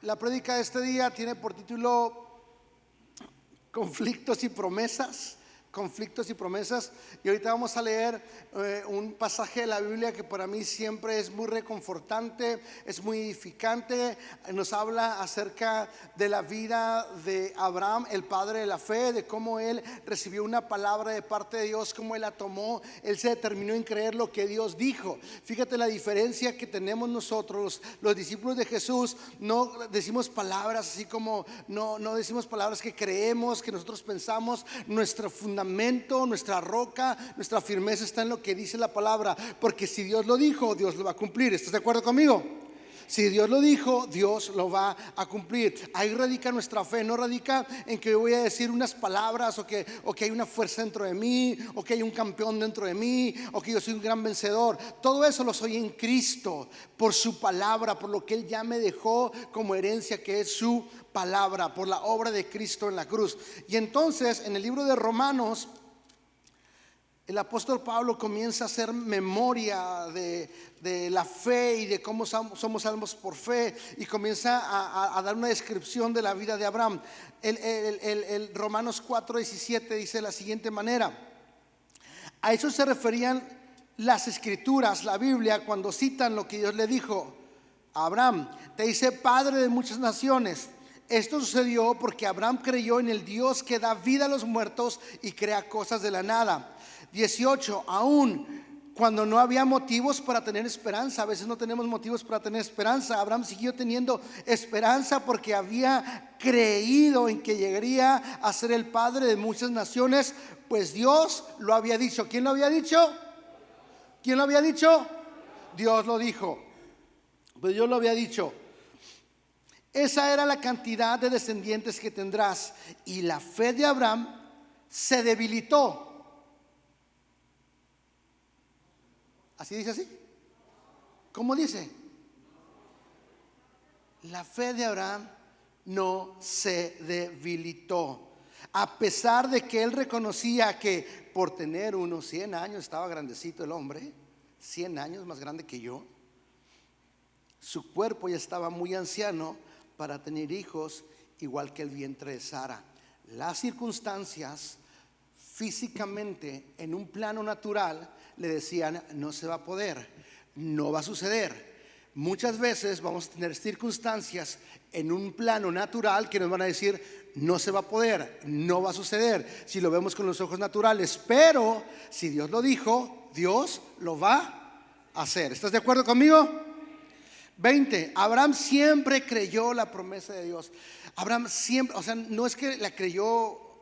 La prédica de este día tiene por título Conflictos y promesas. Conflictos y promesas. Y ahorita vamos a leer un pasaje de la Biblia que para mí siempre es muy reconfortante, es muy edificante. Nos habla acerca de la vida de Abraham, el padre de la fe, de cómo él recibió una palabra de parte de Dios, cómo él la tomó, él se determinó en creer lo que Dios dijo. Fíjate la diferencia que tenemos nosotros, los discípulos de Jesús. No decimos palabras así como, no decimos palabras que creemos, que nosotros pensamos. Nuestro fundamento, nuestra roca, nuestra firmeza está en lo que dice la palabra, porque si Dios lo dijo, Dios lo va a cumplir. ¿Estás de acuerdo conmigo? Si Dios lo dijo, Dios lo va a cumplir. Ahí radica nuestra fe. No radica en que voy a decir unas palabras, o que hay una fuerza dentro de mí, o que hay un campeón dentro de mí, o que yo soy un gran vencedor. Todo eso lo soy en Cristo, por su palabra, por lo que Él ya me dejó como herencia, que es su palabra, por la obra de Cristo en la cruz. Y entonces en el libro de Romanos, el apóstol Pablo comienza a hacer memoria de la fe y de cómo somos salvos por fe, y comienza a dar una descripción de la vida de Abraham. El Romanos 4:17 dice de la siguiente manera: a eso se referían las escrituras, la Biblia, cuando citan lo que Dios le dijo a Abraham. Te dice padre de muchas naciones. Esto sucedió porque Abraham creyó en el Dios que da vida a los muertos y crea cosas de la nada. 18, aún cuando no había motivos para tener esperanza. A veces no tenemos motivos para tener esperanza. Abraham siguió teniendo esperanza porque había creído en que llegaría a ser el padre de muchas naciones, pues Dios lo había dicho. ¿Quién lo había dicho? ¿Quién lo había dicho? Dios lo dijo. Pues Dios lo había dicho. Esa era la cantidad de descendientes que tendrás. Y la fe de Abraham se debilitó. ¿Así dice así? ¿Cómo dice? La fe de Abraham no se debilitó, a pesar de que él reconocía que por tener unos 100 años, estaba grandecito el hombre, 100 años más grande que yo. Su cuerpo ya estaba muy anciano para tener hijos, igual que el vientre de Sara. Las circunstancias físicamente, en un plano natural, le decían: no se va a poder, no va a suceder. Muchas veces vamos a tener circunstancias en un plano natural que nos van a decir: no se va a poder, no va a suceder, si lo vemos con los ojos naturales. Pero si Dios lo dijo, Dios lo va a hacer. ¿Estás de acuerdo conmigo? 20, Abraham siempre creyó la promesa de Dios. Abraham siempre, o sea, no es que la creyó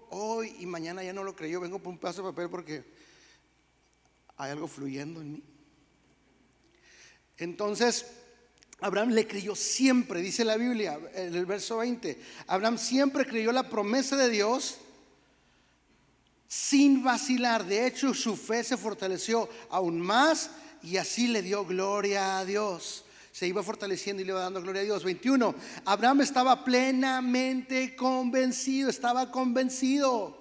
hoy y mañana ya no lo creyó. Vengo por un pedazo de papel porque hay algo fluyendo en mí. Entonces Abraham le creyó siempre, dice la Biblia en el verso 20. Abraham siempre creyó la promesa de Dios sin vacilar. De hecho, su fe se fortaleció aún más, y así le dio gloria a Dios. Se iba fortaleciendo y le iba dando gloria a Dios. 21, Abraham estaba plenamente convencido. Estaba convencido.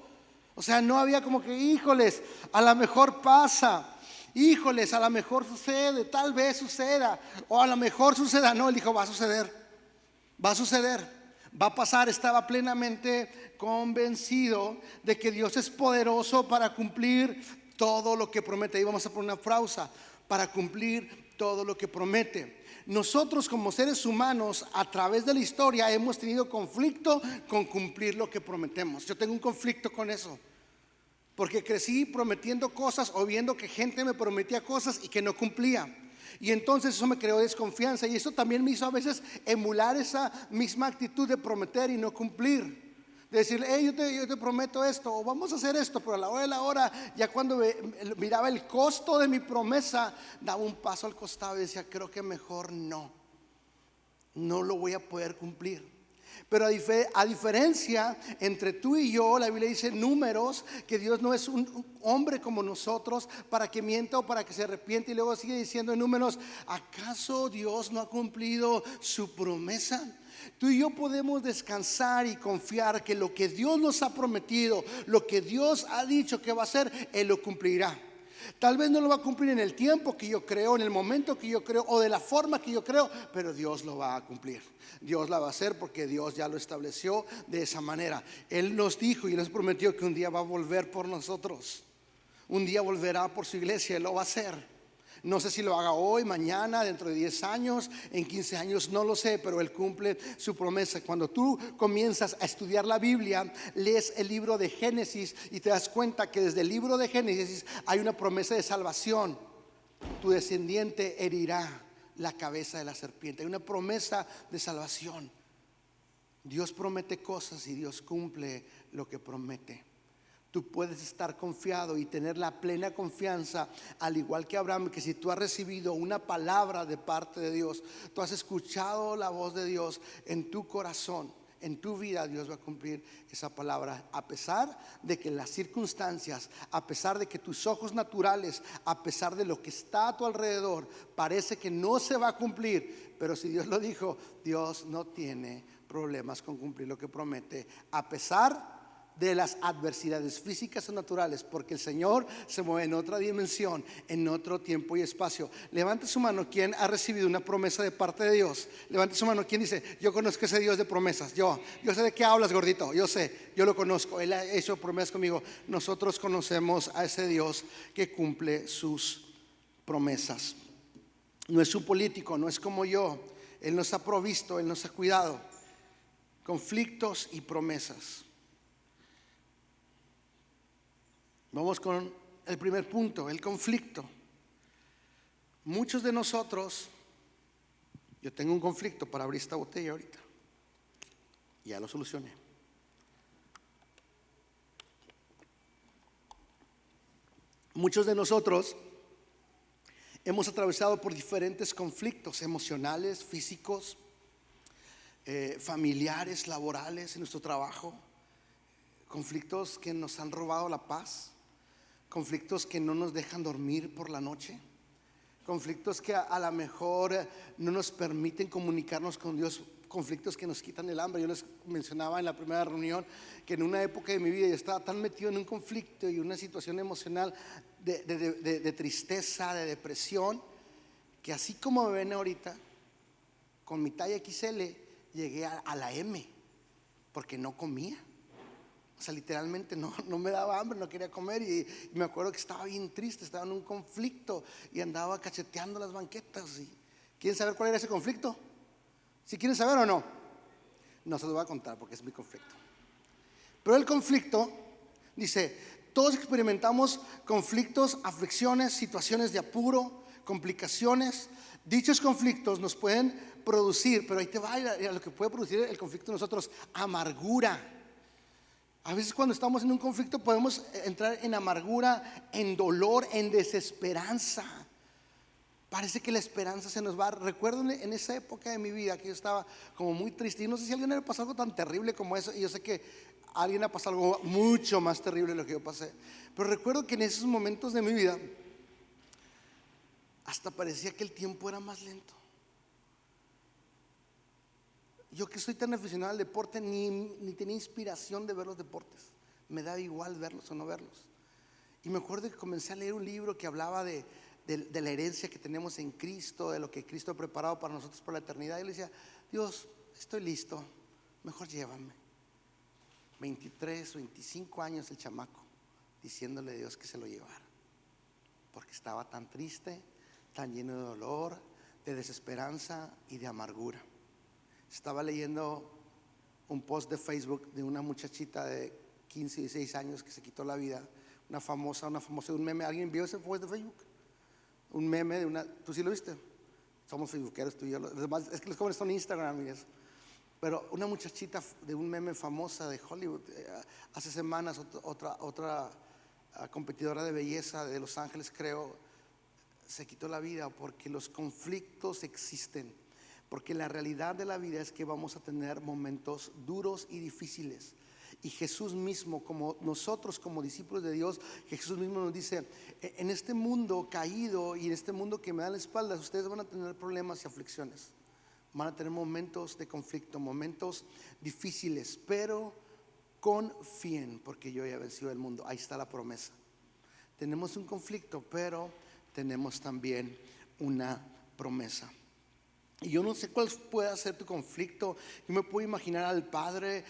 O sea, no había como que, híjoles, a lo mejor pasa, híjoles, a lo mejor sucede, tal vez suceda, o a lo mejor suceda. No, él dijo: va a suceder, va a suceder, va a pasar. Estaba plenamente convencido de que Dios es poderoso para cumplir todo lo que promete. Ahí vamos a poner una pausa: para cumplir todo lo que promete. Nosotros como seres humanos, a través de la historia, hemos tenido conflicto con cumplir lo que prometemos. Yo tengo un conflicto con eso, porque crecí prometiendo cosas o viendo que gente me prometía cosas y que no cumplía. Y entonces eso me creó desconfianza, y eso también me hizo a veces emular esa misma actitud de prometer y no cumplir. De decirle: hey, yo te prometo esto, o vamos a hacer esto, pero a la hora de la hora, ya cuando miraba el costo de mi promesa, daba un paso al costado y decía: creo que mejor no lo voy a poder cumplir. Pero a diferencia entre tú y yo, la Biblia dice en Números que Dios no es un hombre como nosotros para que mienta o para que se arrepiente. Y luego sigue diciendo en Números: ¿acaso Dios no ha cumplido su promesa? Tú y yo podemos descansar y confiar que lo que Dios nos ha prometido, lo que Dios ha dicho que va a hacer, Él lo cumplirá. Tal vez no lo va a cumplir en el tiempo que yo creo, en el momento que yo creo o de la forma que yo creo, pero Dios lo va a cumplir. Dios la va a hacer porque Dios ya lo estableció de esa manera. Él nos dijo y nos prometió que un día va a volver por nosotros. Un día volverá por su iglesia, Él lo va a hacer. No sé si lo haga hoy, mañana, dentro de 10 años, en 15 años, no lo sé, pero Él cumple su promesa. Cuando tú comienzas a estudiar la Biblia, lees el libro de Génesis y te das cuenta que desde el libro de Génesis hay una promesa de salvación. Tu descendiente herirá la cabeza de la serpiente. Hay una promesa de salvación. Dios promete cosas y Dios cumple lo que promete. Tú puedes estar confiado y tener la plena confianza, al igual que Abraham, que si tú has recibido una palabra de parte de Dios, tú has escuchado la voz de Dios en tu corazón, en tu vida, Dios va a cumplir esa palabra. A pesar de que las circunstancias, a pesar de que tus ojos naturales, a pesar de lo que está a tu alrededor, parece que no se va a cumplir, pero si Dios lo dijo, Dios no tiene problemas con cumplir lo que promete, a pesar de las adversidades físicas o naturales, porque el Señor se mueve en otra dimensión, en otro tiempo y espacio. Levante su mano quien ha recibido una promesa de parte de Dios. Levante su mano quien dice: yo conozco ese Dios de promesas. Yo sé de qué hablas, gordito. Yo sé, yo lo conozco. Él ha hecho promesas conmigo. Nosotros conocemos a ese Dios que cumple sus promesas. No es un político, no es como yo. Él nos ha provisto, Él nos ha cuidado. Conflictos y promesas. Vamos con el primer punto, el conflicto. Muchos de nosotros, yo tengo un conflicto para abrir esta botella ahorita. Ya lo solucioné. Muchos de nosotros hemos atravesado por diferentes conflictos emocionales, físicos, familiares, laborales en nuestro trabajo. Conflictos que nos han robado la paz. Conflictos que no nos dejan dormir por la noche. Conflictos que a lo mejor no nos permiten comunicarnos con Dios. Conflictos que nos quitan el hambre. Yo les mencionaba en la primera reunión que en una época de mi vida yo estaba tan metido en un conflicto y una situación emocional de tristeza, de depresión, que así como me ven ahorita, con mi talla XL llegué a la M, porque no comía. O sea, literalmente no me daba hambre, no quería comer y me acuerdo que estaba bien triste, estaba en un conflicto y andaba cacheteando las banquetas. ¿Quieren saber cuál era ese conflicto? ¿Si quieren saber o no? No se los voy a contar porque es mi conflicto. Pero el conflicto, dice, todos experimentamos conflictos, aflicciones, situaciones de apuro, complicaciones. Dichos conflictos nos pueden producir, pero ahí te va lo que puede producir el conflicto en nosotros: amargura. A veces cuando estamos en un conflicto podemos entrar en amargura, en dolor, en desesperanza. Parece que la esperanza se nos va. Recuerdo en esa época de mi vida que yo estaba como muy triste. Y no sé si a alguien le pasó algo tan terrible como eso. Y yo sé que a alguien le pasado algo mucho más terrible de lo que yo pasé. Pero recuerdo que en esos momentos de mi vida hasta parecía que el tiempo era más lento. Yo que soy tan aficionado al deporte, ni tenía inspiración de ver los deportes. Me daba igual verlos o no verlos. Y me acuerdo que comencé a leer un libro que hablaba de la herencia que tenemos en Cristo, de lo que Cristo ha preparado para nosotros por la eternidad. Y le decía: Dios, estoy listo, mejor llévame. 23 o 25 años el chamaco, diciéndole a Dios que se lo llevara, porque estaba tan triste, tan lleno de dolor, de desesperanza y de amargura. Estaba leyendo un post de Facebook de una muchachita de 15 y 16 años que se quitó la vida, una famosa de un meme. ¿Alguien vio ese post de Facebook? Un meme de una, ¿tú sí lo viste? Somos facebookeros tú y yo, los demás, es que los jóvenes son Instagram y eso. Pero una muchachita de un meme famosa de Hollywood, hace semanas otra competidora de belleza de Los Ángeles, creo, se quitó la vida porque los conflictos existen. Porque la realidad de la vida es que vamos a tener momentos duros y difíciles. Y Jesús mismo, como nosotros como discípulos de Dios, Jesús mismo nos dice: en este mundo caído y en este mundo que me da la espalda, ustedes van a tener problemas y aflicciones. Van a tener momentos de conflicto, momentos difíciles, pero confíen porque yo ya he vencido el mundo. Ahí está la promesa. Tenemos un conflicto, pero tenemos también una promesa. Y yo no sé cuál puede ser tu conflicto. Yo me puedo imaginar al padre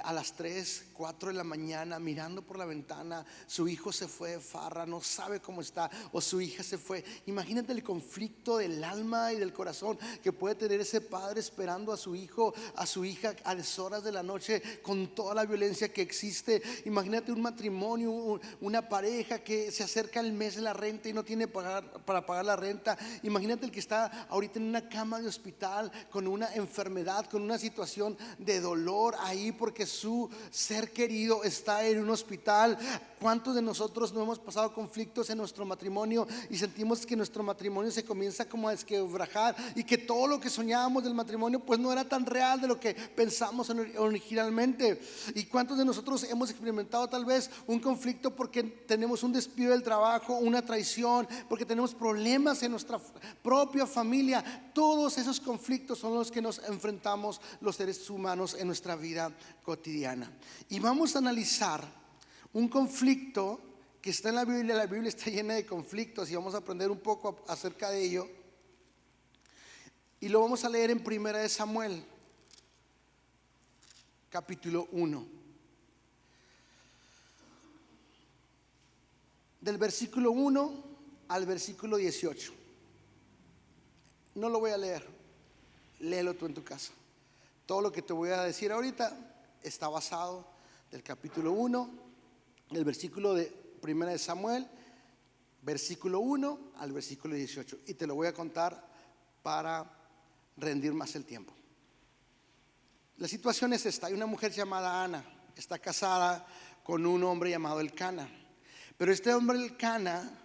a las 3, 4 de la mañana mirando por la ventana. Su hijo se fue de farra, no sabe cómo está, o su hija se fue. Imagínate el conflicto del alma y del corazón que puede tener ese padre esperando a su hijo, a su hija a deshoras de la noche, con toda la violencia que existe. Imagínate un matrimonio, una pareja que se acerca el mes de la renta y no tiene para pagar la renta. Imagínate el que está ahorita en una cama de hospital con una enfermedad, con una situación de dolor ahí porque su ser querido está en un hospital. ¿Cuántos de nosotros no hemos pasado conflictos en nuestro matrimonio y sentimos que nuestro matrimonio se comienza como a desquebrajar y que todo lo que soñábamos del matrimonio pues no era tan real de lo que pensamos originalmente? ¿Y cuántos de nosotros hemos experimentado tal vez un conflicto porque tenemos un despido del trabajo, una traición, porque tenemos problemas en nuestra propia familia? Todos esos conflictos son los que nos enfrentamos los seres humanos en nuestra vida cotidiana. Y vamos a analizar un conflicto que está en la Biblia. La Biblia está llena de conflictos y vamos a aprender un poco acerca de ello. Y lo vamos a leer en 1 Samuel, capítulo 1. Del versículo 1 al versículo 18. No lo voy a leer, léelo tú en tu casa. Todo lo que te voy a decir ahorita está basado del capítulo 1, del versículo de 1 Samuel, versículo 1 al versículo 18. Y te lo voy a contar para rendir más el tiempo. La situación es esta: hay una mujer llamada Ana, está casada con un hombre llamado Elcana. Pero este hombre Elcana,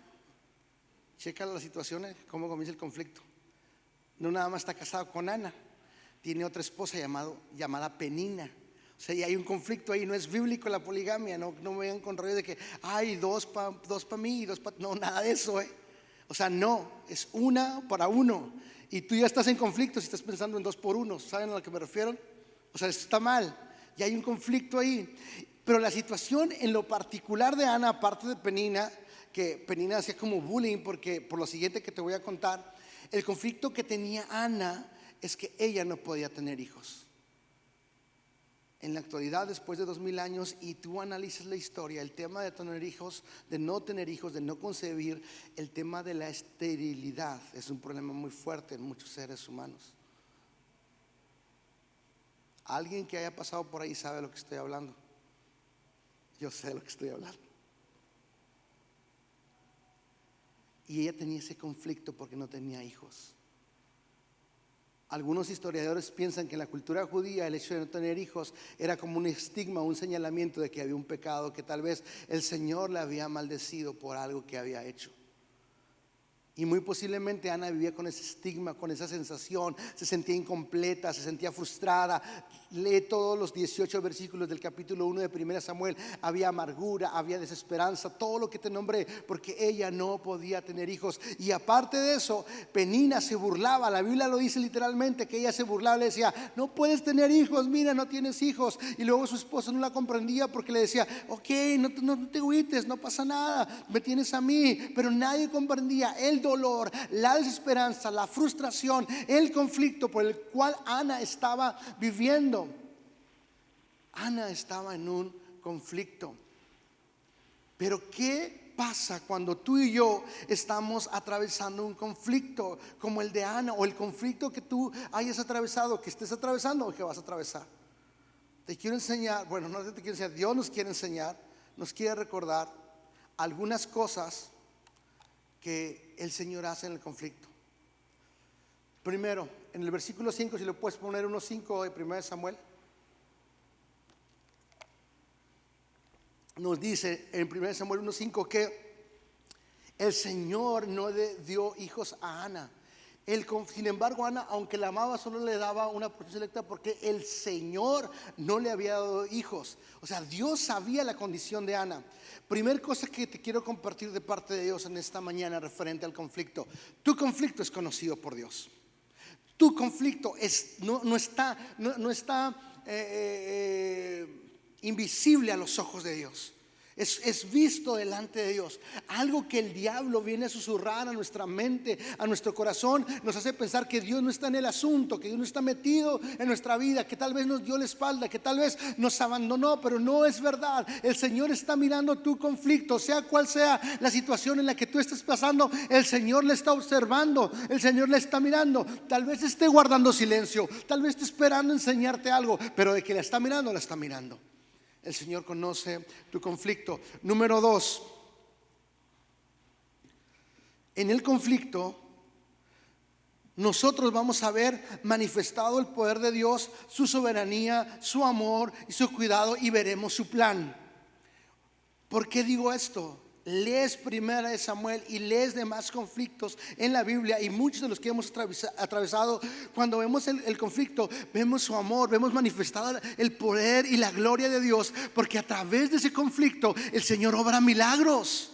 checa la situación, cómo comienza el conflicto. No nada más está casado con Ana, tiene otra esposa llamada Penina. O sea, y hay un conflicto ahí. No es bíblico la poligamia. No me vengan con rollo de que hay dos para mí y dos para... No, nada de eso, O sea, no, es una para uno. Y tú ya estás en conflicto si estás pensando en 2 por 1. ¿Saben a lo que me refiero? O sea, eso está mal. Y hay un conflicto ahí. Pero la situación en lo particular de Ana, aparte de Penina, que Penina hacía como bullying porque por lo siguiente que te voy a contar, el conflicto que tenía Ana es que ella no podía tener hijos. En la actualidad, después de 2000 años, y tú analizas la historia, el tema de tener hijos, de no tener hijos, de no concebir, el tema de la esterilidad es un problema muy fuerte en muchos seres humanos. Alguien que haya pasado por ahí sabe de lo que estoy hablando. Yo sé de lo que estoy hablando. Y ella tenía ese conflicto porque no tenía hijos. Algunos historiadores piensan que en la cultura judía el hecho de no tener hijos era como un estigma, un señalamiento de que había un pecado, que tal vez el Señor le había maldecido por algo que había hecho. Y muy posiblemente Ana vivía con ese estigma, con esa sensación, se sentía incompleta, se sentía frustrada. Lee todos los 18 versículos del capítulo 1 de 1 Samuel. Había amargura, había desesperanza, todo lo que te nombré, porque ella no podía tener hijos. Y aparte de eso, Penina se burlaba. La Biblia lo dice literalmente, que ella se burlaba, le decía: no puedes tener hijos, mira, no tienes hijos. Y luego su esposo no la comprendía porque le decía: ok, no te agüites, no pasa nada, me tienes a mí. Pero nadie comprendía el dolor, la desesperanza, la frustración, el conflicto por el cual Ana estaba viviendo. Ana estaba en un conflicto. Pero ¿qué pasa cuando tú y yo estamos atravesando un conflicto como el de Ana, o el conflicto que tú hayas atravesado, que estés atravesando o que vas a atravesar? Te quiero enseñar, bueno, no te quiero enseñar, Dios nos quiere enseñar, nos quiere recordar algunas cosas que el Señor hace en el conflicto. Primero, en el versículo 5, si lo puedes poner, 1:5 de 1 Samuel, nos dice en 1 Samuel 1:5 que el Señor no le dio hijos a Ana. Sin embargo, Ana, aunque la amaba, solo le daba una porción selecta porque el Señor no le había dado hijos. O sea, Dios sabía la condición de Ana. Primer cosa que te quiero compartir de parte de Dios en esta mañana referente al conflicto: tu conflicto es conocido por Dios. Tu conflicto no está invisible a los ojos de Dios. Es visto delante de Dios. Algo que el diablo viene a susurrar a nuestra mente, a nuestro corazón, nos hace pensar que Dios no está en el asunto, que Dios no está metido en nuestra vida, que tal vez nos dio la espalda, que tal vez nos abandonó, pero no es verdad. El Señor está mirando tu conflicto, sea cual sea la situación en la que tú estés pasando. El Señor le está observando, el Señor le está mirando. Tal vez esté guardando silencio, tal vez esté esperando enseñarte algo, pero de que la está mirando, la está mirando. El Señor conoce tu conflicto. Número 2, en el conflicto nosotros vamos a ver manifestado el poder de Dios, su soberanía, su amor y su cuidado, y veremos su plan. ¿Por qué digo esto? Lees Primera de Samuel y lees demás conflictos en la Biblia, y muchos de los que hemos atravesado, cuando vemos el conflicto, vemos su amor, vemos manifestado el poder y la gloria de Dios, porque a través de ese conflicto el Señor obra milagros.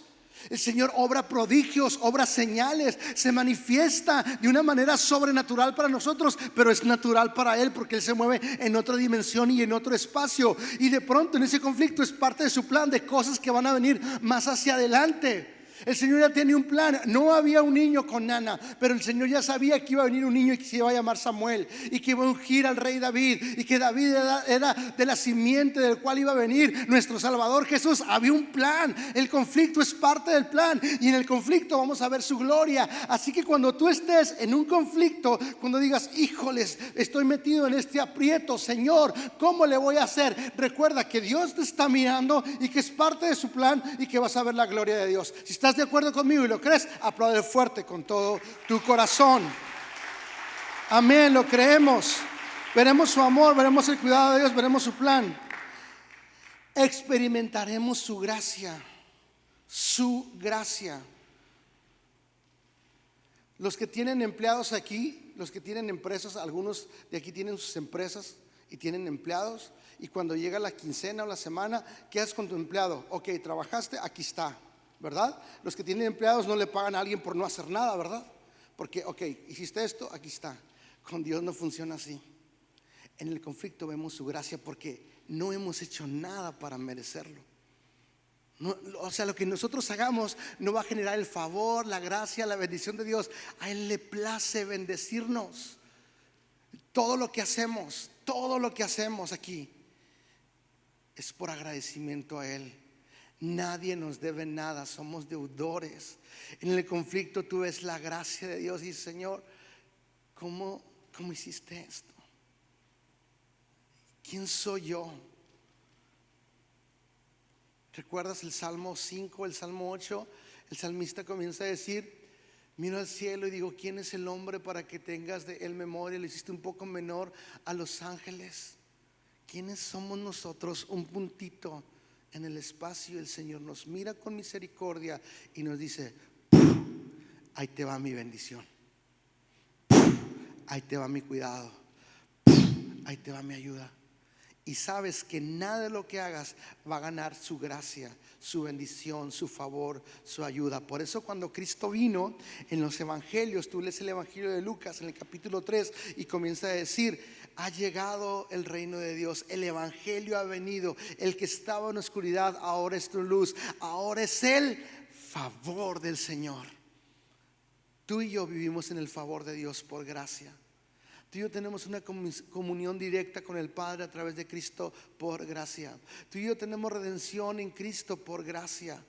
El Señor obra prodigios, obra señales, se manifiesta de una manera sobrenatural para nosotros, pero es natural para Él porque Él se mueve en otra dimensión y en otro espacio. Y de pronto en ese conflicto es parte de su plan de cosas que van a venir más hacia adelante. El Señor ya tenía un plan. No había un niño con Ana, pero el Señor ya sabía que iba a venir un niño y que se iba a llamar Samuel, y que iba a ungir al rey David, y que David era de la simiente del cual iba a venir nuestro Salvador Jesús. Había un plan. El conflicto es parte del plan, y en el conflicto vamos a ver su gloria. Así que cuando tú estés en un conflicto, cuando digas, híjoles, estoy metido en este aprieto, Señor, ¿cómo le voy a hacer? Recuerda que Dios te está mirando y que es parte de su plan, y que vas a ver la gloria de Dios. Si estás de acuerdo conmigo y lo crees, aplaude fuerte con todo tu corazón. Amén, lo creemos. Veremos su amor, veremos el cuidado de Dios, veremos su plan. Experimentaremos su gracia. Su gracia. Los que tienen empleados aquí, los que tienen empresas, algunos de aquí tienen sus empresas y tienen empleados, y cuando llega la quincena o la semana, ¿qué haces con tu empleado? Ok, trabajaste, aquí está, ¿verdad? Los que tienen empleados no le pagan a alguien por no hacer nada, ¿verdad? Porque, ok, hiciste esto, aquí está. Con Dios no funciona así. En el conflicto vemos su gracia porque no hemos hecho nada para merecerlo. No, o sea, lo que nosotros hagamos no va a generar el favor, la gracia, la bendición de Dios. A Él le place bendecirnos. Todo lo que hacemos aquí es por agradecimiento a Él. Nadie nos debe nada, somos deudores. En el conflicto tú ves la gracia de Dios y dices, Señor, ¿cómo hiciste esto? ¿Quién soy yo? ¿Recuerdas el Salmo 5, el Salmo 8? El salmista comienza a decir, miro al cielo y digo, ¿quién es el hombre para que tengas de él memoria? Le hiciste un poco menor a los ángeles. ¿Quiénes somos nosotros? Un puntito en el espacio. El Señor nos mira con misericordia y nos dice, ahí te va mi bendición, ahí te va mi cuidado, ahí te va mi ayuda. Y sabes que nada de lo que hagas va a ganar su gracia, su bendición, su favor, su ayuda. Por eso cuando Cristo vino en los evangelios, tú lees el evangelio de Lucas en el capítulo 3 y comienza a decir, ha llegado el reino de Dios, el evangelio ha venido, el que estaba en oscuridad ahora es tu luz, ahora es el favor del Señor. Tú y yo vivimos en el favor de Dios por gracia. Tú y yo tenemos una comunión directa con el Padre a través de Cristo por gracia. Tú y yo tenemos redención en Cristo por gracia.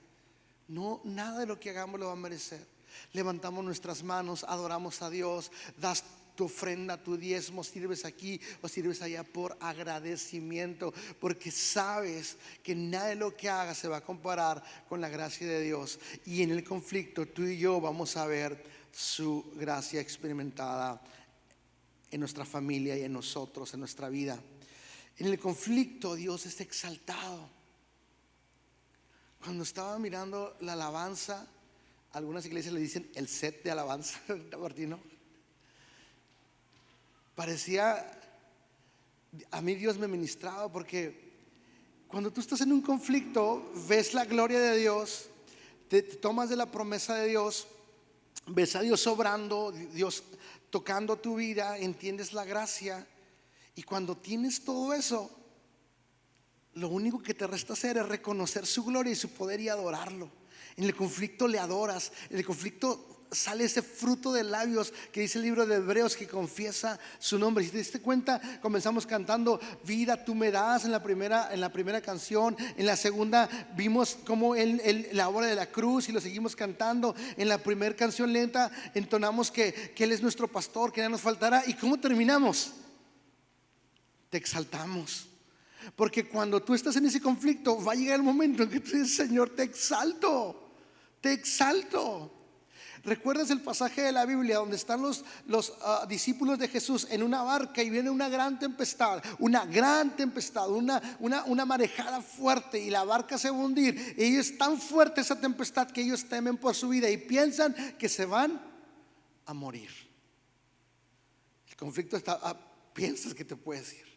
No, nada de lo que hagamos lo va a merecer. Levantamos nuestras manos, adoramos a Dios, das tu ofrenda, tu diezmo, sirves aquí o sirves allá por agradecimiento, porque sabes que nada de lo que hagas se va a comparar con la gracia de Dios. Y en el conflicto tú y yo vamos a ver su gracia experimentada en nuestra familia y en nosotros, en nuestra vida. En el conflicto Dios es exaltado. Cuando estaba mirando la alabanza, algunas iglesias le dicen el set de alabanza, Martino, parecía, a mí Dios me ministraba, porque cuando tú estás en un conflicto, ves la gloria de Dios, te tomas de la promesa de Dios, ves a Dios obrando, Dios tocando tu vida, entiendes la gracia. Y cuando tienes todo eso, lo único que te resta hacer es reconocer su gloria y su poder y adorarlo. En el conflicto le adoras. En el conflicto sale ese fruto de labios que dice el libro de Hebreos, que confiesa su nombre. Si te diste cuenta, comenzamos cantando vida tú me das en la primera canción. En la segunda vimos cómo la obra de la cruz, y lo seguimos cantando. En la primera canción lenta entonamos que Él es nuestro pastor, que nada nos faltará. ¿Y cómo terminamos? Te exaltamos. Porque cuando tú estás en ese conflicto, va a llegar el momento en que tú dices: Señor, te exalto, te exalto. ¿Recuerdas el pasaje de la Biblia donde están los discípulos de Jesús en una barca y viene una gran tempestad, una marejada fuerte, y la barca se va a hundir? Y es tan fuerte esa tempestad que ellos temen por su vida y piensan que se van a morir. El conflicto está, piensas que te puedes ir.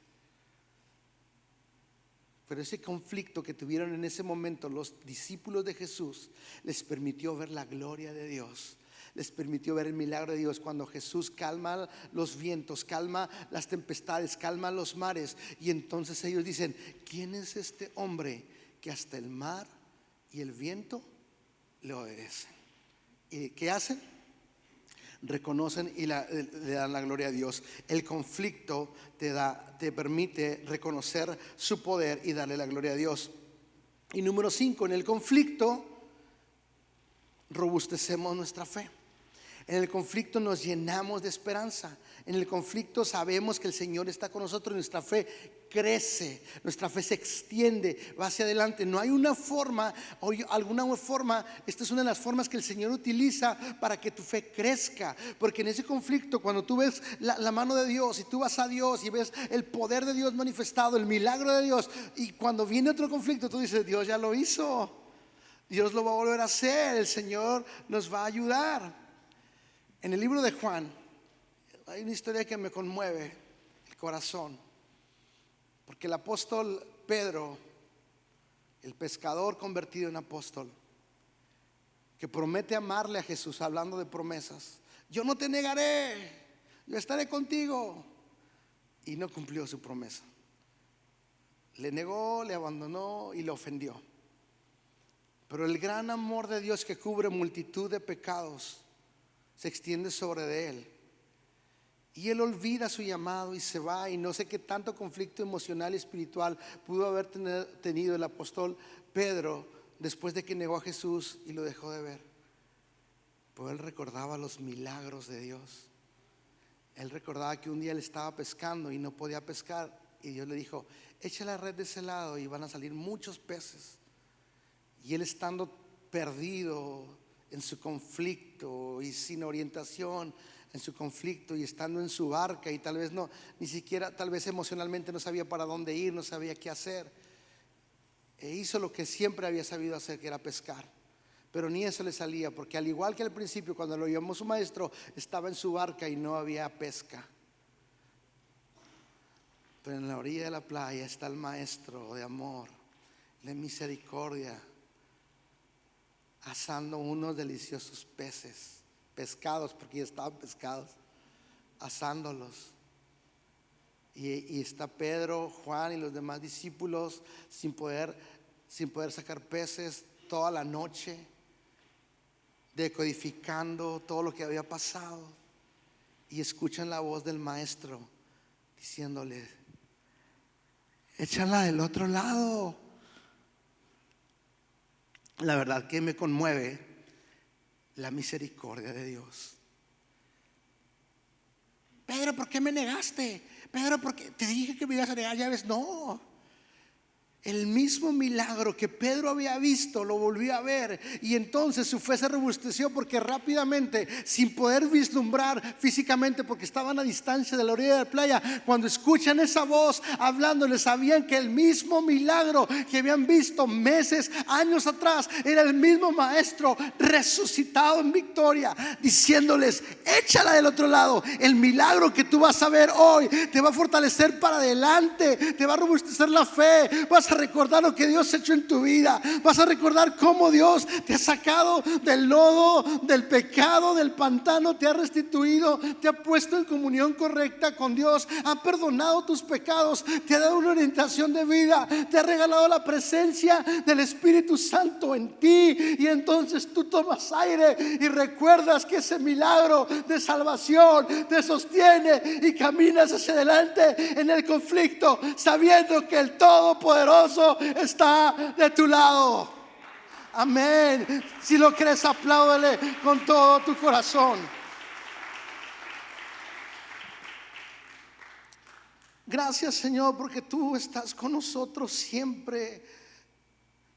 Pero ese conflicto que tuvieron en ese momento los discípulos de Jesús les permitió ver la gloria de Dios. Les permitió ver el milagro de Dios cuando Jesús calma los vientos, calma las tempestades, calma los mares. Y entonces ellos dicen: ¿quién es este hombre que hasta el mar y el viento le obedecen? ¿Y qué hacen? Reconocen y le dan la gloria a Dios. El conflicto te permite reconocer su poder y darle la gloria a Dios. Y número 5, en el conflicto robustecemos nuestra fe. En el conflicto nos llenamos de esperanza. En el conflicto sabemos que el Señor está con nosotros. Nuestra fe crece, nuestra fe se extiende, va hacia adelante. No hay una forma, o alguna forma, esta es una de las formas que el Señor utiliza para que tu fe crezca. Porque en ese conflicto, cuando tú ves la mano de Dios y tú vas a Dios y ves el poder de Dios manifestado, el milagro de Dios, y cuando viene otro conflicto tú dices: Dios ya lo hizo, Dios lo va a volver a hacer, el Señor nos va a ayudar. En el libro de Juan hay una historia que me conmueve el corazón, porque el apóstol Pedro, el pescador convertido en apóstol, que promete amarle a Jesús, hablando de promesas: yo no te negaré, yo estaré contigo, y no cumplió su promesa. Le negó, le abandonó y le ofendió. Pero el gran amor de Dios, que cubre multitud de pecados, se extiende sobre de él, y él olvida su llamado y se va. Y no sé qué tanto conflicto emocional y espiritual pudo haber tenido el apóstol Pedro después de que negó a Jesús y lo dejó de ver. Pero él recordaba los milagros de Dios. Él recordaba que un día él estaba pescando y no podía pescar, y Dios le dijo: echa la red de ese lado y van a salir muchos peces. Y él, estando perdido en su conflicto y sin orientación en su conflicto, y estando en su barca, y tal vez ni siquiera, tal vez emocionalmente no sabía para dónde ir, no sabía qué hacer, hizo lo que siempre había sabido hacer, que era pescar. Pero ni eso le salía, porque al igual que al principio, cuando lo llamó su maestro, estaba en su barca y no había pesca. Pero en la orilla de la playa está el maestro de amor, de misericordia, asando unos deliciosos pescados, porque ya estaban pescados, asándolos. Y está Pedro, Juan y los demás discípulos sin poder sacar peces toda la noche, decodificando todo lo que había pasado. Y escuchan la voz del maestro diciéndole: échala del otro lado. La verdad que me conmueve la misericordia de Dios. Pedro, ¿por qué me negaste? Pedro, ¿por qué te dije que me ibas a negar? Ya ves, no. El mismo milagro que Pedro había visto lo volvió a ver, y entonces su fe se robusteció, porque rápidamente, sin poder vislumbrar físicamente, porque estaban a distancia de la orilla de la playa, cuando escuchan esa voz hablándoles, sabían que el mismo milagro que habían visto meses, años atrás, era el mismo maestro resucitado en victoria, diciéndoles: échala del otro lado. El milagro que tú vas a ver hoy te va a fortalecer para adelante, te va a robustecer la fe, vas vas a recordar lo que Dios ha hecho en tu vida. Vas a recordar cómo Dios te ha sacado del lodo, del pecado, del pantano, te ha restituido, te ha puesto en comunión correcta con Dios, ha perdonado tus pecados, te ha dado una orientación de vida, te ha regalado la presencia del Espíritu Santo en ti. Y entonces tú tomas aire y recuerdas que ese milagro de salvación te sostiene y caminas hacia adelante en el conflicto, sabiendo que el Todopoderoso está de tu lado. Amén. Si lo crees, apláudele con todo tu corazón. Gracias, Señor, porque tú estás con nosotros siempre,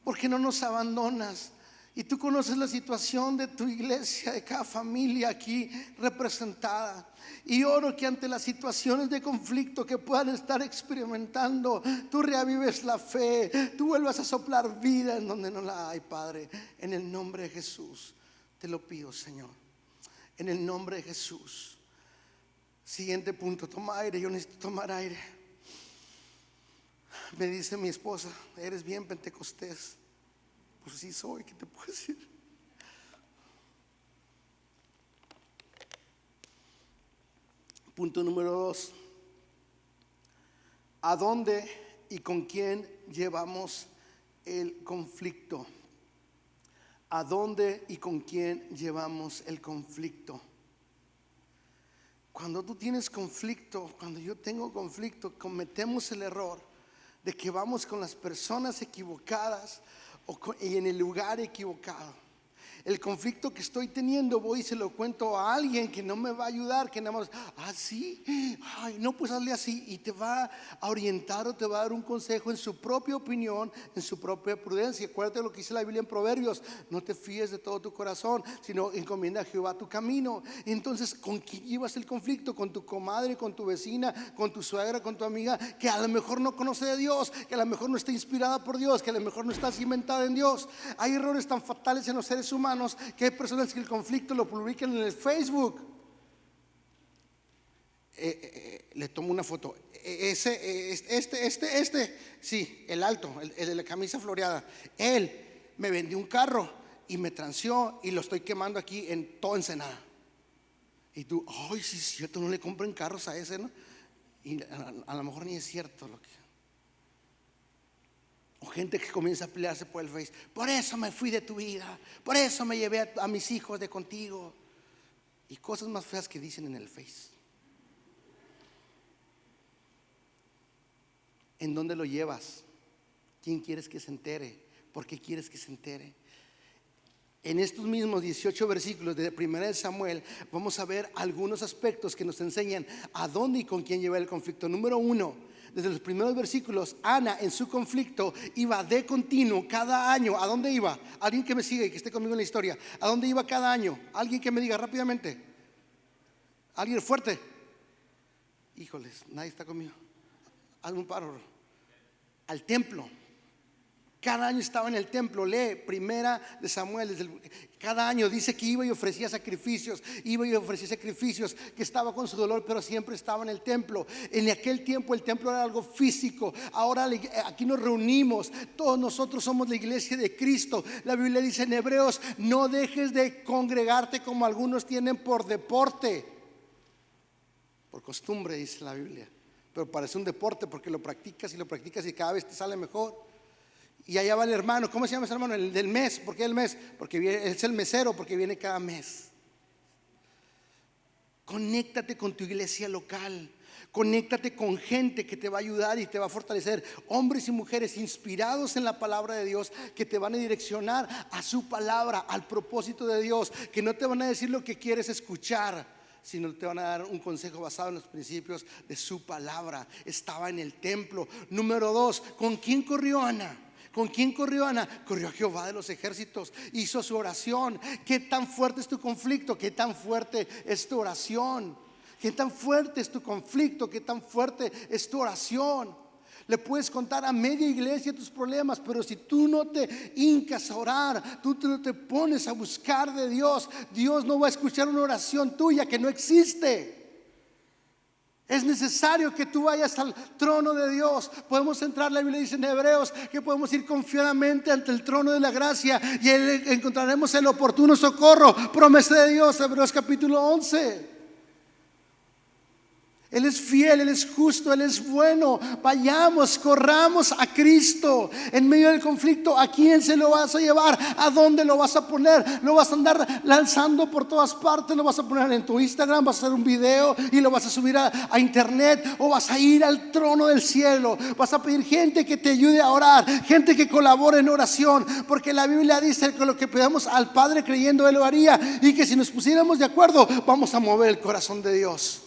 porque no nos abandonas. Y tú conoces la situación de tu iglesia, de cada familia aquí representada. Y oro que ante las situaciones de conflicto que puedan estar experimentando, tú reavives la fe, tú vuelvas a soplar vida en donde no la hay, Padre. En el nombre de Jesús te lo pido, Señor. En el nombre de Jesús. Siguiente punto, toma aire. Yo necesito tomar aire. Me dice mi esposa: eres bien pentecostés. Pues sí soy, ¿qué te puedo decir? Punto número 2. ¿A dónde y con quién llevamos el conflicto? ¿A dónde y con quién llevamos el conflicto? Cuando tú tienes conflicto, cuando yo tengo conflicto, cometemos el error de que vamos con las personas equivocadas y en el lugar equivocado. El conflicto que estoy teniendo, voy y se lo cuento a alguien que no me va a ayudar, que nada más, sí, ay, no, pues hazle así, y te va a orientar o te va a dar un consejo en su propia opinión, en su propia prudencia. Acuérdate lo que dice la Biblia en Proverbios: no te fíes de todo tu corazón, sino encomienda a Jehová tu camino. Entonces, ¿con quién llevas el conflicto? Con tu comadre, con tu vecina, con tu suegra, con tu amiga, que a lo mejor no conoce de Dios, que a lo mejor no está inspirada por Dios, que a lo mejor no está cimentada en Dios. Hay errores tan fatales en los seres humanos que hay personas que el conflicto lo publican en el Facebook. Le tomo una foto. Sí, el alto, el de la camisa floreada. Él me vendió un carro y me transió y lo estoy quemando aquí en toda Ensenada. Y tú, ay, sí es cierto, no le compren carros a ese, ¿no? Y a lo mejor ni es cierto lo que. O gente que comienza a pelearse por el Face: por eso me fui de tu vida, por eso me llevé a mis hijos de contigo. Y cosas más feas que dicen en el Face. ¿En dónde lo llevas? ¿Quién quieres que se entere? ¿Por qué quieres que se entere? En estos mismos 18 versículos de 1 Samuel vamos a ver algunos aspectos que nos enseñan a dónde y con quién llevar el conflicto. Número 1, desde los primeros versículos, Ana en su conflicto iba de continuo cada año. ¿A dónde iba? Alguien que me siga y que esté conmigo en la historia. ¿A dónde iba cada año? Alguien que me diga rápidamente. Alguien fuerte. Híjoles, nadie está conmigo. Hazme un paro. Al templo. Cada año estaba en el templo. Lee 1 Samuel. Cada año dice que iba y ofrecía sacrificios. Iba y ofrecía sacrificios, que estaba con su dolor, pero siempre estaba en el templo. En aquel tiempo el templo era algo físico. Ahora aquí nos reunimos. Todos nosotros somos la iglesia de Cristo. La Biblia dice en Hebreos: no dejes de congregarte como algunos tienen por deporte. Por costumbre, dice la Biblia. Pero parece un deporte porque lo practicas y cada vez te sale mejor. Y allá va el hermano. ¿Cómo se llama ese hermano? El del mes. ¿Por qué el mes? Porque es el mesero, porque viene cada mes. Conéctate con tu iglesia local. Conéctate con gente que te va a ayudar y te va a fortalecer. Hombres y mujeres inspirados en la palabra de Dios, que te van a direccionar a su palabra, al propósito de Dios. Que no te van a decir lo que quieres escuchar, sino te van a dar un consejo basado en los principios de su palabra. Estaba en el templo. Número 2, ¿con quién corrió Ana? ¿Con quién corrió Ana? Corrió a Jehová de los ejércitos. Hizo su oración. ¿Qué tan fuerte es tu conflicto? ¿Qué tan fuerte es tu oración? ¿Qué tan fuerte es tu conflicto? ¿Qué tan fuerte es tu oración? Le puedes contar a media iglesia tus problemas, pero si tú no te hincas a orar, tú no te pones a buscar de Dios, Dios no va a escuchar una oración tuya que no existe. Es necesario que tú vayas al trono de Dios. Podemos entrar, la Biblia dice en Hebreos, que podemos ir confiadamente ante el trono de la gracia y encontraremos el oportuno socorro. Promesa de Dios, Hebreos capítulo 11. Él es fiel, Él es justo, Él es bueno. Vayamos, corramos a Cristo en medio del conflicto. ¿A quién se lo vas a llevar? ¿A dónde lo vas a poner? ¿Lo vas a andar lanzando por todas partes? ¿Lo vas a poner en tu Instagram? ¿Vas a hacer un video y lo vas a subir a internet? ¿O vas a ir al trono del cielo? ¿Vas a pedir gente que te ayude a orar? Gente que colabore en oración. Porque la Biblia dice que lo que pedamos al Padre creyendo, Él lo haría. Y que si nos pusiéramos de acuerdo, vamos a mover el corazón de Dios.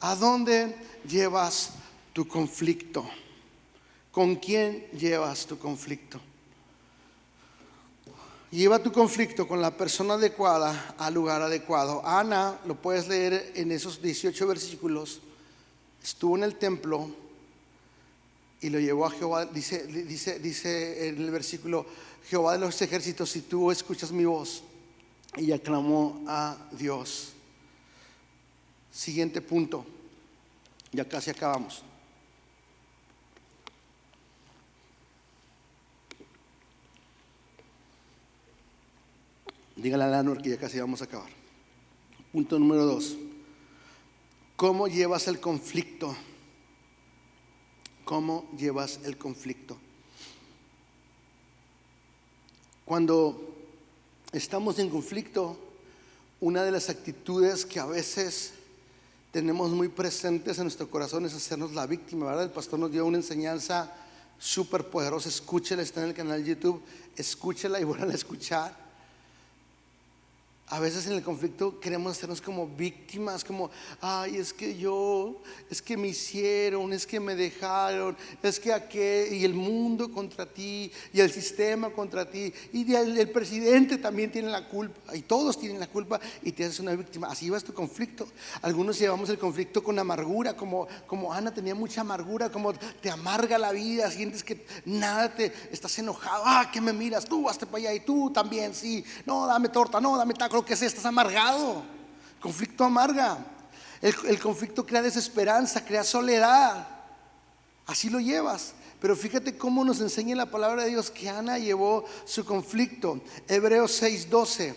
¿A dónde llevas tu conflicto? ¿Con quién llevas tu conflicto? Lleva tu conflicto con la persona adecuada al lugar adecuado. Ana, lo puedes leer en esos 18 versículos, estuvo en el templo y lo llevó a Jehová. Dice en el versículo: Jehová de los ejércitos, si tú escuchas mi voz. Y aclamó a Dios. Siguiente punto, ya casi acabamos. Dígale a Lanor que ya casi vamos a acabar. Punto número 2. ¿Cómo llevas el conflicto? ¿Cómo llevas el conflicto? Cuando estamos en conflicto, una de las actitudes que a veces tenemos muy presentes en nuestro corazón es hacernos la víctima, ¿verdad? El pastor nos dio una enseñanza súper poderosa. Escúchela, está en el canal de YouTube. Escúchela y vuelvan a escuchar. A veces en el conflicto queremos hacernos como víctimas, como ay, es que me hicieron, es que me dejaron, es que aquel, y el mundo contra ti, y el sistema contra ti, y el presidente también tiene la culpa, y todos tienen la culpa, y te haces una víctima. Así vas tu conflicto. Algunos llevamos el conflicto con amargura, como Ana tenía mucha amargura, como te amarga la vida, sientes que nada, estás enojado. ¿Qué me miras? Tú, hazte para allá, y tú también, sí, no, dame torta, no, dame taco. Lo que sea, estás amargado. Conflicto amarga. El conflicto crea desesperanza, crea soledad. Así lo llevas. Pero fíjate cómo nos enseña la palabra de Dios que Ana llevó su conflicto. Hebreos 6:12.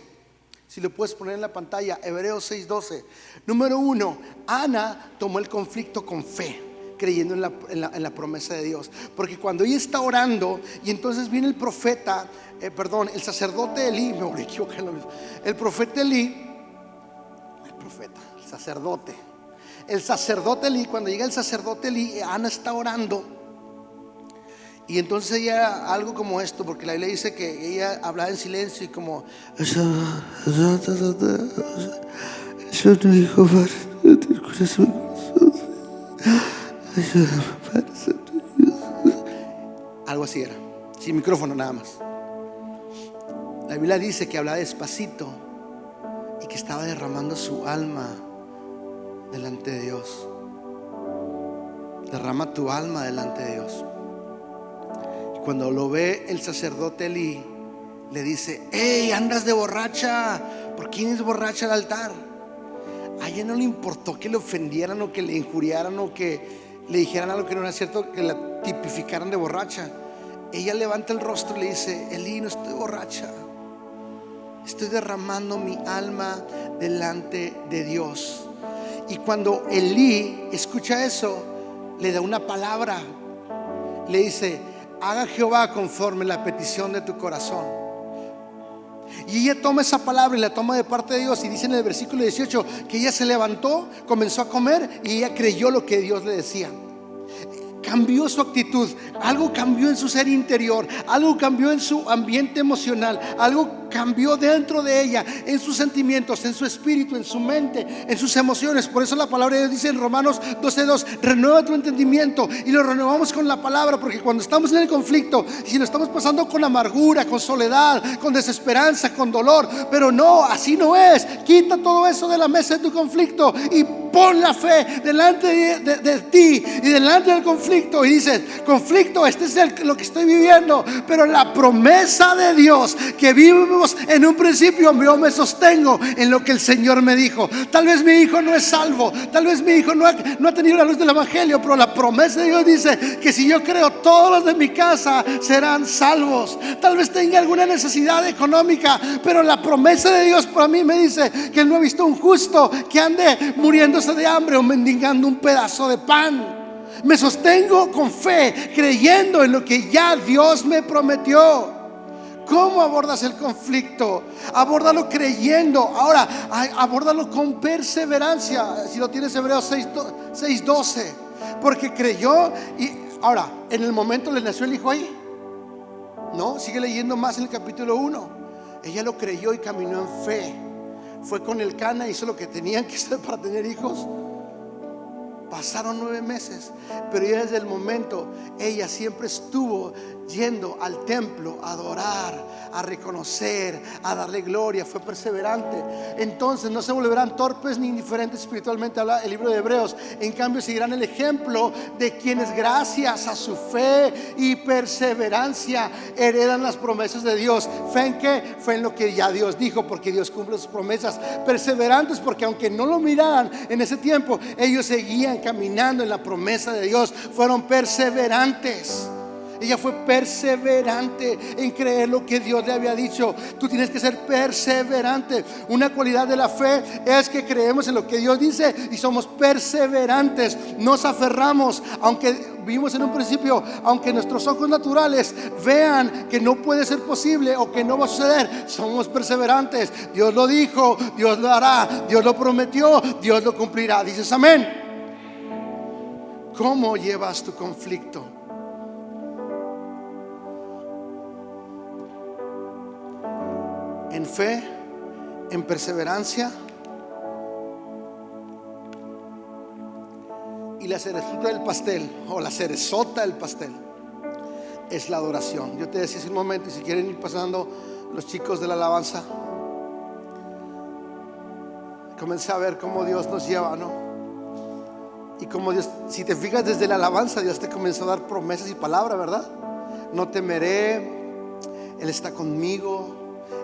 Si lo puedes poner en la pantalla, Hebreos 6:12. Número 1, Ana tomó el conflicto con fe, creyendo en la promesa de Dios. Porque cuando ella está orando y entonces viene el profeta, el sacerdote Elí, me voy a equivocar, el profeta Elí, el sacerdote Elí, cuando llega el sacerdote Elí, Ana está orando. Y entonces ella, algo como esto, porque la Biblia dice que ella hablaba en silencio y como algo así era, sin micrófono nada más. La Biblia dice que hablaba despacito y que estaba derramando su alma delante de Dios. Derrama tu alma delante de Dios. Y cuando lo ve el sacerdote Elí, le dice: hey, andas de borracha. ¿Por quién es borracha al altar? A ella no le importó que le ofendieran o que le injuriaran o que le dijeran algo que no era cierto, que la tipificaran de borracha. Ella levanta el rostro y le dice: Elí, no estoy borracha, estoy derramando mi alma delante de Dios. Y cuando Elí escucha eso, le da una palabra. Le dice: haga Jehová conforme la petición de tu corazón. Y ella toma esa palabra y la toma de parte de Dios. Y dice en el versículo 18 que ella se levantó, comenzó a comer y ella creyó lo que Dios le decía. Cambió su actitud, algo cambió en su ser interior, algo cambió en su ambiente emocional, algo cambió dentro de ella, en sus sentimientos, en su espíritu, en su mente, en sus emociones. Por eso la palabra de Dios dice en Romanos 12:2: renueva tu entendimiento. Y lo renovamos con la palabra, porque cuando estamos en el conflicto, si lo estamos pasando con amargura, con soledad, con desesperanza, con dolor, pero no, así no es. Quita todo eso de la mesa de tu conflicto y pon la fe delante de ti y delante del conflicto, y dices: conflicto, este es lo que estoy viviendo, pero la promesa de Dios que vive dijimos en un principio, yo me sostengo en lo que el Señor me dijo. Tal vez mi hijo no es salvo, tal vez mi hijo no ha tenido la luz del evangelio, pero la promesa de Dios dice que si yo creo, todos los de mi casa serán salvos. Tal vez tenga alguna necesidad económica, pero la promesa de Dios para mí me dice que Él no ha visto un justo que ande muriéndose de hambre o mendigando un pedazo de pan. Me sostengo con fe, creyendo en lo que ya Dios me prometió. ¿Cómo abordas el conflicto? Abórdalo creyendo. Ahora, abórdalo con perseverancia. Si lo tienes, Hebreos 6:12. Porque creyó y ahora, en el momento le nació el hijo ahí. No, sigue leyendo más en el capítulo 1. Ella lo creyó y caminó en fe. Fue con el Cana, hizo lo que tenían que hacer para tener hijos. Pasaron 9 meses, pero ya desde el momento ella siempre estuvo yendo al templo a adorar, a reconocer, a darle gloria. Fue perseverante. Entonces no se volverán torpes ni indiferentes espiritualmente, habla el libro de Hebreos. En cambio seguirán el ejemplo de quienes gracias a su fe y perseverancia heredan las promesas de Dios. ¿Fe en qué? Fe en lo que ya Dios dijo, porque Dios cumple sus promesas. Perseverantes porque aunque no lo miraran en ese tiempo, ellos seguían caminando en la promesa de Dios. Fueron perseverantes. Ella fue perseverante en creer lo que Dios le había dicho. Tú tienes que ser perseverante. Una cualidad de la fe es que creemos en lo que Dios dice y somos perseverantes. Nos aferramos, aunque vimos en un principio, aunque nuestros ojos naturales vean que no puede ser posible o que no va a suceder, somos perseverantes. Dios lo dijo, Dios lo hará, Dios lo prometió, Dios lo cumplirá. Dices amén. ¿Cómo llevas tu conflicto? En fe, en perseverancia. Y la cerezota del pastel, o la cerezota del pastel, es la adoración. Yo te decía hace un momento, y si quieren ir pasando los chicos de la alabanza, comencé a ver cómo Dios nos lleva, ¿no? Y como Dios, si te fijas desde la alabanza, Dios te comenzó a dar promesas y palabras, ¿verdad? No temeré, Él está conmigo,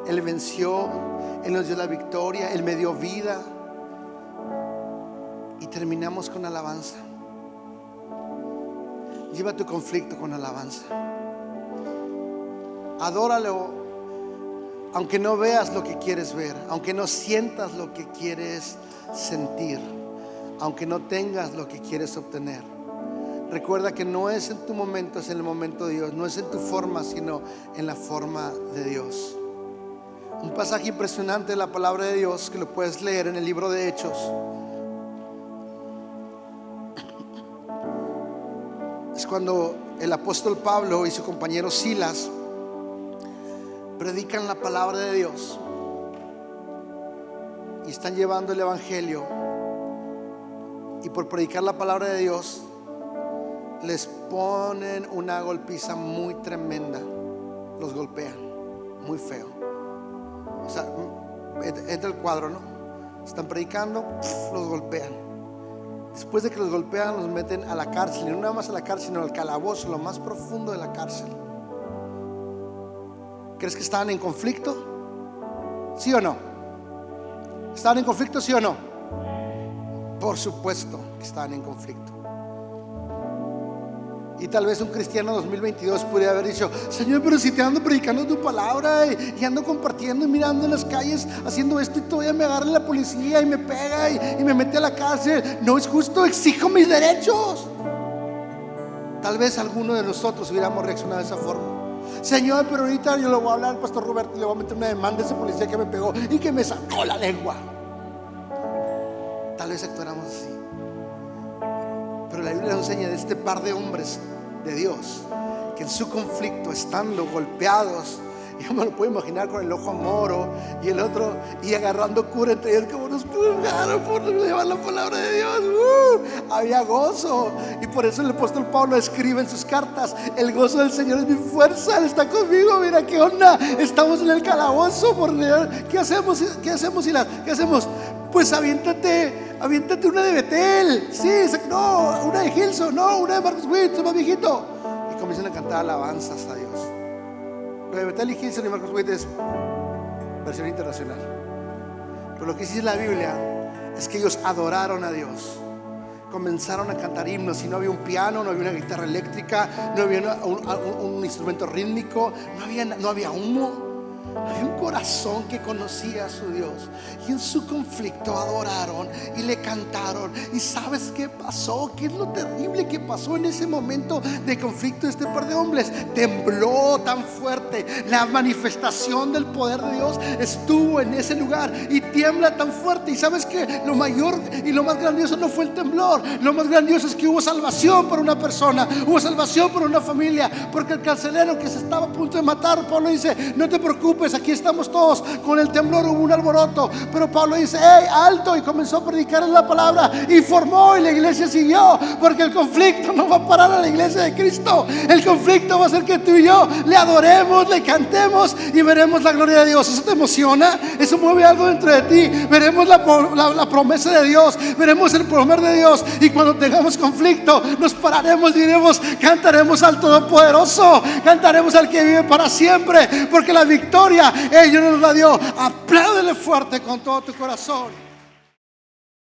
Él venció, Él nos dio la victoria, Él me dio vida. Y terminamos con alabanza. Lleva tu conflicto con alabanza. Adóralo, aunque no veas lo que quieres ver, aunque no sientas lo que quieres sentir, aunque no tengas lo que quieres obtener. Recuerda que no es en tu momento, es en el momento de Dios. No es en tu forma, sino en la forma de Dios. Un pasaje impresionante de la palabra de Dios que lo puedes leer en el libro de Hechos. Es cuando el apóstol Pablo y su compañero Silas predican la palabra de Dios y están llevando el evangelio, y por predicar la palabra de Dios les ponen una golpiza muy tremenda. Los golpean muy feo. O sea, entra el cuadro, ¿no? Están predicando, los golpean. Después de que los golpean, los meten a la cárcel. Y no nada más a la cárcel, sino al calabozo, lo más profundo de la cárcel. ¿Crees que estaban en conflicto? ¿Sí o no? ¿Estaban en conflicto, sí o no? Por supuesto que estaban en conflicto. Y tal vez un cristiano 2022 pudiera haber dicho: Señor, pero si te ando predicando tu palabra y ando compartiendo y mirando en las calles, haciendo esto, y todavía me agarra la policía y me pega y me mete a la cárcel, no es justo, exijo mis derechos. Tal vez alguno de nosotros hubiéramos reaccionado de esa forma. Señor, pero ahorita yo le voy a hablar al pastor Roberto y le voy a meter una demanda a ese policía que me pegó y que me sacó la lengua. Tal vez actuáramos así. Pero la Biblia nos enseña de este par de hombres de Dios que en su conflicto, estando golpeados, yo me lo puedo imaginar con el ojo moro y el otro, y agarrando cura entre ellos, como nos purgaron por llevar la palabra de Dios. Había gozo. Y por eso el apóstol Pablo escribe en sus cartas: el gozo del Señor es mi fuerza, Él está conmigo. Mira qué onda, estamos en el calabozo, por Dios. ¿Qué hacemos? ¿Qué hacemos? ¿Qué hacemos? Pues aviéntate una de Betel. Sí, no, una de Gilson, no, una de Marcus Witt, más viejito. Y comienzan a cantar alabanzas a Dios. Lo de Betel y Gilson y Marcus Witt es versión internacional. Pero lo que dice la Biblia es que ellos adoraron a Dios. Comenzaron a cantar himnos y no había un piano, no había una guitarra eléctrica, no había un instrumento rítmico, no había humo. Había un corazón que conocía a su Dios, y en su conflicto adoraron y le cantaron. ¿Y sabes qué pasó? ¿Qué es lo terrible que pasó en ese momento de conflicto? Este par de hombres tembló tan fuerte. La manifestación del poder de Dios estuvo en ese lugar y tiembla tan fuerte. Y sabes que lo mayor y lo más grandioso no fue el temblor. Lo más grandioso es que hubo salvación para una persona, hubo salvación para una familia. Porque el carcelero que se estaba a punto de matar, Pablo dice: no te preocupes, aquí estamos todos. Con el temblor hubo un alboroto, pero Pablo dice: hey, alto, y comenzó a predicar en la palabra y formó, y la iglesia siguió. Porque el conflicto no va a parar a la iglesia de Cristo. El conflicto va a ser que tú y yo le adoremos, le cantemos y veremos la gloria de Dios. ¿Eso te emociona? ¿Eso mueve algo dentro de ti? Veremos la promesa de Dios, veremos el poder de Dios, y cuando tengamos conflicto nos pararemos, diremos: cantaremos al Todopoderoso, cantaremos al que vive para siempre, porque la victoria Él nos la dio. Apláudele fuerte con todo tu corazón.